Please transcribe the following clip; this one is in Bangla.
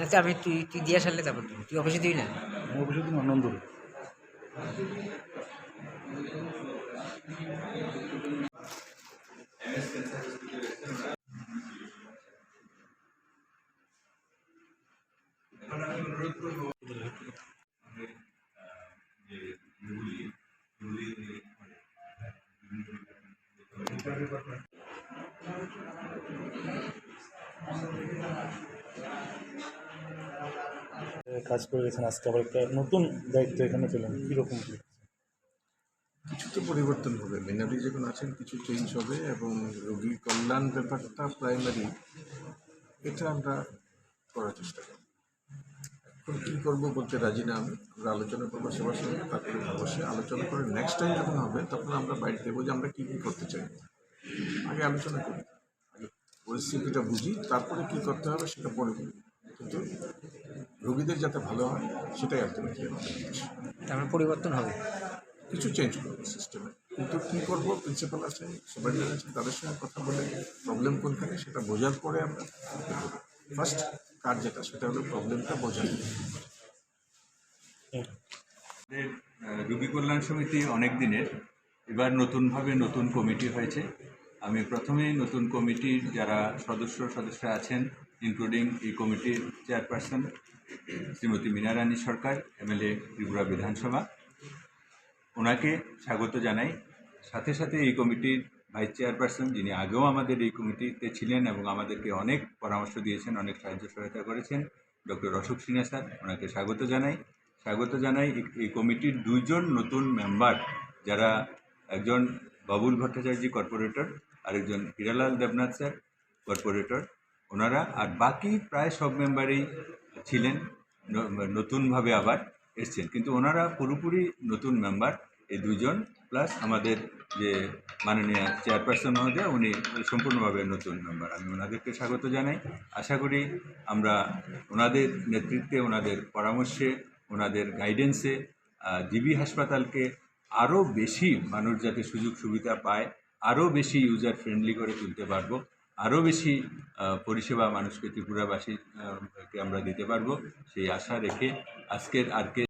আচ্ছা আমি তুই দিয়ে সারলে তারপর তুই অফিসে দিবি না? অফিসে দিন আনন্দ কাজ করে গেছেন, আজকে আবার একটা নতুন দায়িত্ব এখানে পেলেন, কীরকম কি? কিছু তো পরিবর্তন হবে, মিনারি যখন আছেন কিছু চেঞ্জ হবে এবং রোগী কল্যাণ ব্যাপারটা প্রাইমারি, এটা আমরা করার চেষ্টা করব। এখন কী করবো বলতে রাজি না আমরা আলোচনা করবো সবার সঙ্গে, তারপরে অবশ্যই আলোচনা করে নেক্সট টাইম যখন হবে তখন আমরা বাইরে দেবো যে আমরা কী কী করতে চাই। আগে আলোচনা করি, আগে পরিস্থিতিটা বুঝি, তারপরে কী করতে হবে সেটা পরে বলি, কিন্তু রোগীদের যাতে ভালো হয় সেটাই আলটিমেটলি আমাদের উদ্দেশ্য। তারপরে পরিবর্তন হবে, কিছু চেঞ্জ করবো সিস্টেমে, কিন্তু কী করবো প্রিন্সিপাল আছে, সুপারিনটেন্ডেন্ট আছে, তাদের সঙ্গে কথা বলে প্রবলেম কোনখানে সেটা বোঝার পরে আমরা ফার্স্ট কাজ যেটা সেটা হলো প্রবলেমটা বোঝানো। রোগী কল্যাণ সমিতি অনেক দিনের, এবার নতুনভাবে নতুন কমিটি হয়েছে। আমি প্রথমেই নতুন কমিটির যারা সদস্যরা আছেন, ইনক্লুডিং এই কমিটির চেয়ারপারসন শ্রীমতী মীনা রানী সরকার, এমএলএ ত্রিপুরা বিধানসভা, ওনাকে স্বাগত জানাই। সাথে সাথে এই কমিটির ভাইস চেয়ারপারসন, যিনি আগেও আমাদের এই কমিটিতে ছিলেন এবং আমাদেরকে অনেক পরামর্শ দিয়েছেন, অনেক সাহায্য সহায়তা করেছেন, ডক্টর অশোক সিনহা স্যার, ওনাকে স্বাগত জানাই। এই কমিটির দুইজন নতুন মেম্বার, যারা একজন বাবুল ভট্টাচার্য কর্পোরেটর, আরেকজন হীরালাল দেবনাথ স্যার কর্পোরেটর, ওনারা, আর বাকি প্রায় সব মেম্বারই ছিলেন, নতুনভাবে আবার এসছেন, কিন্তু ওনারা পুরোপুরি নতুন মেম্বার। এই দুজন প্লাস আমাদের যে মাননীয় চেয়ারপারসন মহোদয়, উনি সম্পূর্ণভাবে নতুন মেম্বার। আমি ওনাদেরকে স্বাগত জানাই। আশা করি আমরা ওনাদের নেতৃত্বে, ওনাদের পরামর্শে, ওনাদের গাইডেন্সে জিবি হাসপাতালকে আরও বেশি মানুষ যাতে সুযোগ সুবিধা পায়, আরও বেশি ইউজার ফ্রেন্ডলি করে তুলতে পারবো, আরও বেশি পরিষেবা মানুষকে, ত্রিপুরাবাসীকে আমরা দিতে পারবো, সেই আশা রেখে আজকের